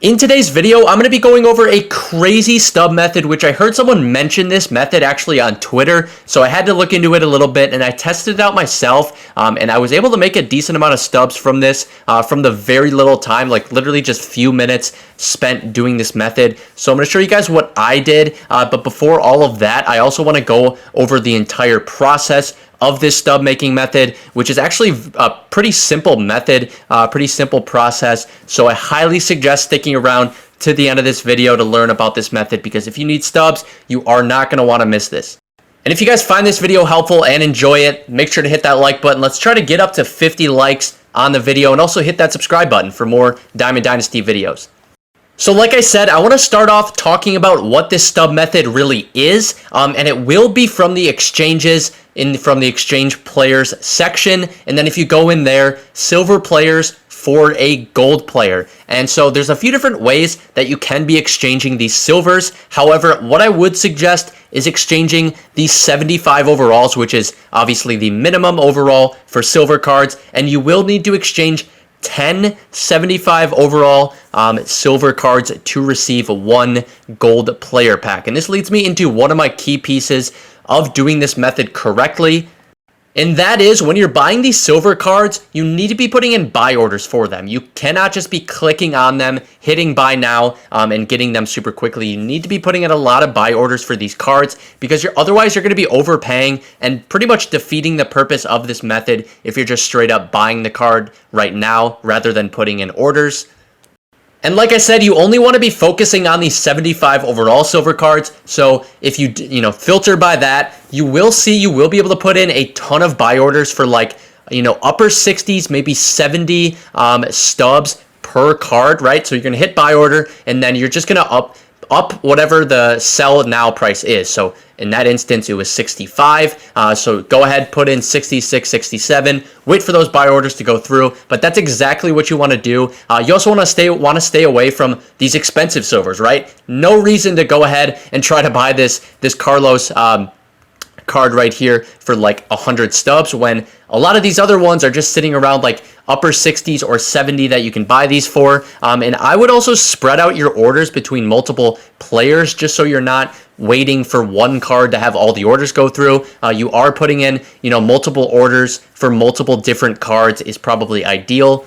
In today's video, I'm going to be going over a crazy stub method, which I heard someone mention this method actually on Twitter, so I had to look into it a little bit, and I tested it out myself, and I was able to make a decent amount of stubs from this, from the very little time, like literally just few minutes spent doing this method. So I'm going to show you guys what I did, but before all of that, I also want to go over the entire process of this stub making method, which is actually a pretty simple method, pretty simple process. So I highly suggest sticking around to the end of this video to learn about this method, because if you need stubs, you are not going to want to miss this. And if you guys find this video helpful and enjoy it, make sure to hit that like button. Let's try to get up to 50 likes on the video, and also hit that subscribe button for more Diamond Dynasty videos. So like I said, I want to start off talking about what this stub method really is, and it will be from the exchanges, from the exchange players section, and then if you go in there, silver players for a gold player. And so there's a few different ways that you can be exchanging these silvers. However, what I would suggest is exchanging these 75 overalls, which is obviously the minimum overall for silver cards, and you will need to exchange 10 75 overall silver cards to receive one gold player pack. And this leads me into one of my key pieces of doing this method correctly. And that is, when you're buying these silver cards, you need to be putting in buy orders for them. You cannot just be clicking on them, hitting buy now, and getting them super quickly. You need to be putting in a lot of buy orders for these cards, because otherwise you're going to be overpaying and pretty much defeating the purpose of this method if you're just straight up buying the card right now rather than putting in orders. And like I said, you only want to be focusing on these 75 overall silver cards. So if you filter by that, you will be able to put in a ton of buy orders for upper 60s, maybe 70 stubs per card, right? So you're going to hit buy order, and then you're just going to up whatever the sell now price is. So in that instance, it was 65. So go ahead, put in 66, 67, wait for those buy orders to go through. But that's exactly what you want to do. You also want to stay away from these expensive silvers, right? No reason to go ahead and try to buy this Carlos card right here for like 100 stubs, when a lot of these other ones are just sitting around like upper 60s or 70 that you can buy these for. And I would also spread out your orders between multiple players, just so you're not waiting for one card to have all the orders go through. You are putting in, multiple orders for multiple different cards is probably ideal.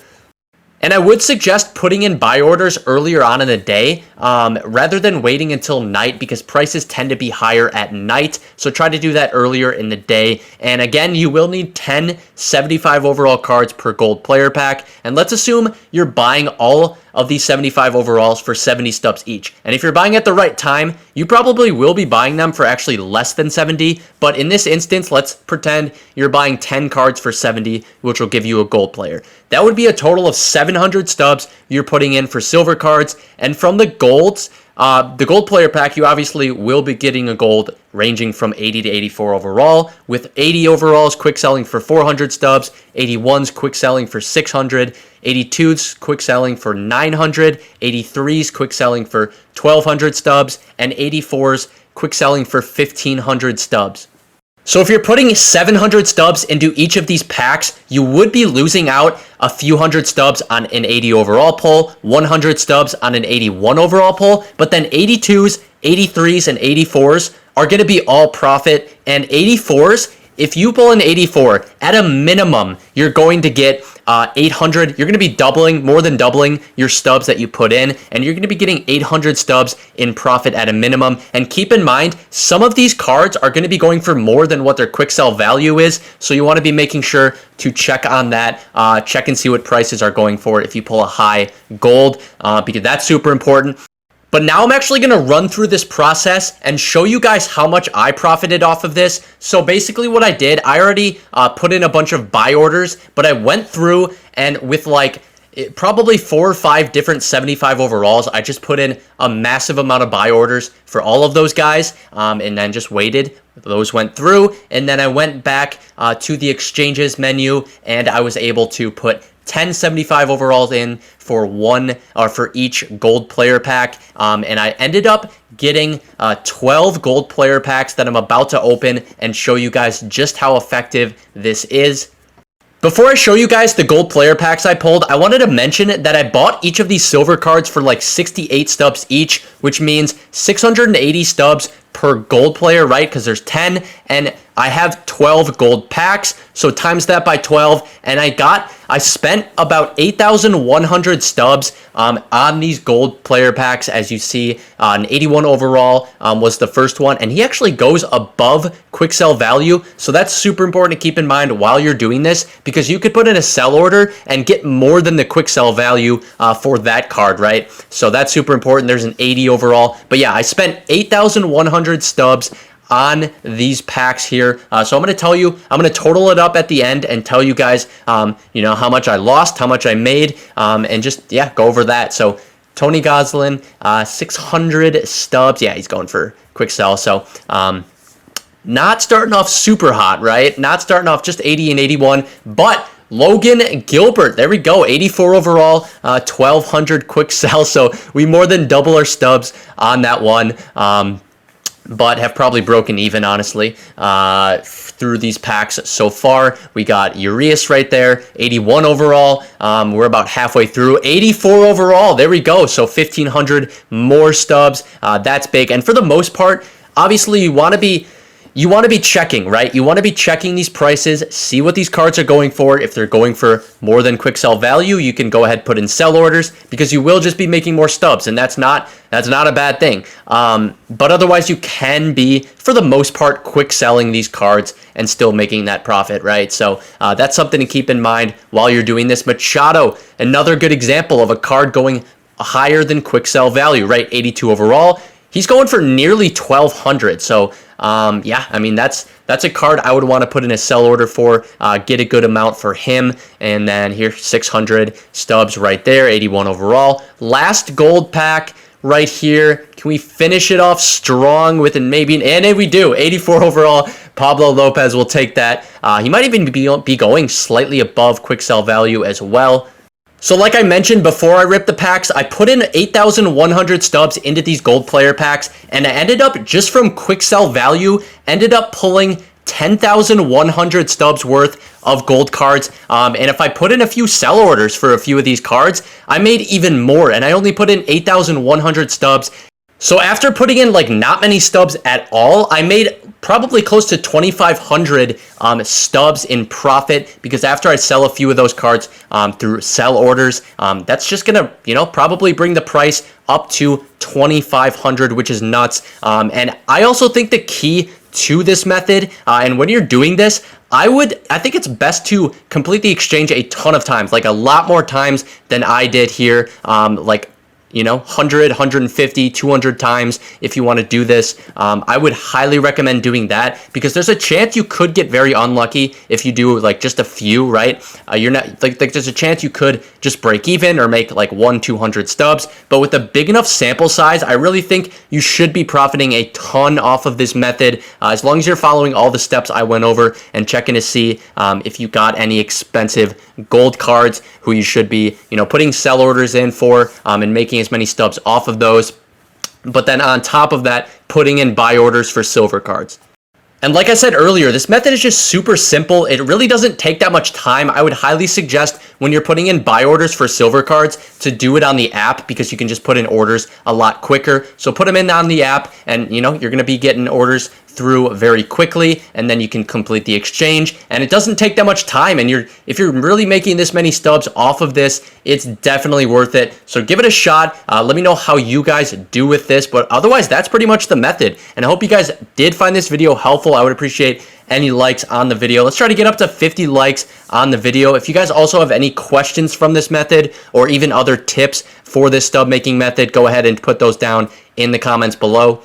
And I would suggest putting in buy orders earlier on in the day rather than waiting until night, because prices tend to be higher at night. So try to do that earlier in the day. And again, you will need 10 75 overall cards per gold player pack. And let's assume you're buying all of these 75 overalls for 70 stubs each. And if you're buying at the right time, you probably will be buying them for actually less than 70. But in this instance, let's pretend you're buying 10 cards for 70, which will give you a gold player. That would be a total of 700 stubs you're putting in for silver cards. And from the golds, the gold player pack, you obviously will be getting a gold ranging from 80 to 84 overall, with 80 overalls quick selling for 400 stubs, 81s quick selling for 600, 82s quick selling for 900, 83s quick selling for 1200 stubs, and 84s quick selling for 1500 stubs. So if you're putting 700 stubs into each of these packs, you would be losing out a few hundred stubs on an 80 overall pull, 100 stubs on an 81 overall pull, but then 82s, 83s, and 84s are going to be all profit. And 84s, if you pull an 84, at a minimum, you're going to get 800. You're going to be more than doubling your stubs that you put in, and you're going to be getting 800 stubs in profit at a minimum. And keep in mind, some of these cards are going to be going for more than what their quick sell value is, so you want to be making sure to check on that, check and see what prices are going for if you pull a high gold, because that's super important. But now I'm actually going to run through this process and show you guys how much I profited off of this. So basically what I did, I already put in a bunch of buy orders, but I went through and with probably 4 or 5 different 75 overalls, I just put in a massive amount of buy orders for all of those guys, and then just waited. Those went through, and then I went back to the exchanges menu, and I was able to put 10 75 overalls in for each gold player pack, and I ended up getting 12 gold player packs that I'm about to open and show you guys just how effective this is. Before I show you guys the gold player packs I pulled, I wanted to mention that I bought each of these silver cards for like 68 stubs each, which means 680 stubs per gold player, right? Because there's 10, and I have 12 gold packs, so times that by 12, and I spent about 8,100 stubs on these gold player packs. As you see, an 81 overall was the first one, and he actually goes above quick sell value, so that's super important to keep in mind while you're doing this, because you could put in a sell order and get more than the quick sell value for that card, right? So that's super important. There's an 80 overall, but yeah, I spent 8,100 stubs on these packs here. So I'm going to tell you, I'm going to total it up at the end and tell you guys, you know, how much I lost, how much I made, and just, yeah, go over that. So Tony Goslin, 600 stubs. Yeah, he's going for quick sell. So, not starting off super hot, right? Not starting off just 80 and 81, but Logan Gilbert, there we go, 84 overall, 1,200 quick sell. So we more than double our stubs on that one. But have probably broken even, honestly, through these packs so far. We got Urias right there, 81 overall. We're about halfway through. 84 overall, there we go. So 1,500 more stubs. That's big. And for the most part, obviously, you want to be checking, right? You want to be checking these prices, see what these cards are going for. If they're going for more than quick sell value, you can go ahead, put in sell orders, because you will just be making more stubs, and that's not a bad thing. But otherwise, you can be, for the most part, quick selling these cards and still making that profit, right? So that's something to keep in mind while you're doing this. Machado, another good example of a card going higher than quick sell value, right? 82 overall. He's going for nearly 1,200. So yeah, I mean, that's a card I would want to put in a sell order for, get a good amount for him. And then here, 600 stubs right there, 81 overall. Last gold pack right here. Can we finish it off strong with and we do, 84 overall. Pablo Lopez will take that. He might even be going slightly above quick sell value as well. So like I mentioned before I ripped the packs, I put in 8,100 stubs into these gold player packs, and I ended up, just from quick sell value, ended up pulling 10,100 stubs worth of gold cards. And if I put in a few sell orders for a few of these cards, I made even more, and I only put in 8,100 stubs. So after putting in like not many stubs at all, I made probably close to 2,500 stubs in profit, because after I sell a few of those cards through sell orders, that's just gonna, you know, probably bring the price up to 2,500, which is nuts. And I also think the key to this method, and when you're doing this, I think it's best to completely exchange a ton of times, like a lot more times than I did here, like, you know, 100, 150, 200 times if you want to do this. I would highly recommend doing that, because there's a chance you could get very unlucky if you do like just a few, right? You're not like there's a chance you could just break even or make like 200 stubs. But with a big enough sample size, I really think you should be profiting a ton off of this method, as long as you're following all the steps I went over and checking to see if you got any expensive gold cards who you should be, you know, putting sell orders in for and making as many stubs off of those. But then on top of that, putting in buy orders for silver cards. And like I said earlier, this method is just super simple. It really doesn't take that much time. I would highly suggest when you're putting in buy orders for silver cards to do it on the app, because you can just put in orders a lot quicker. So put them in on the app, and you know, you're going to be getting orders through very quickly, and then you can complete the exchange, and it doesn't take that much time. And if you're really making this many stubs off of this, it's definitely worth it. So give it a shot. Let me know how you guys do with this, but otherwise that's pretty much the method. And I hope you guys did find this video helpful. I would appreciate any likes on the video. Let's try to get up to 50 likes on the video. If you guys also have any questions from this method, or even other tips for this stub making method, go ahead and put those down in the comments below.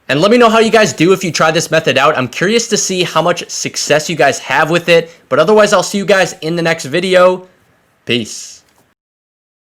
And let me know how you guys do if you try this method out. I'm curious to see how much success you guys have with it. But otherwise, I'll see you guys in the next video. Peace.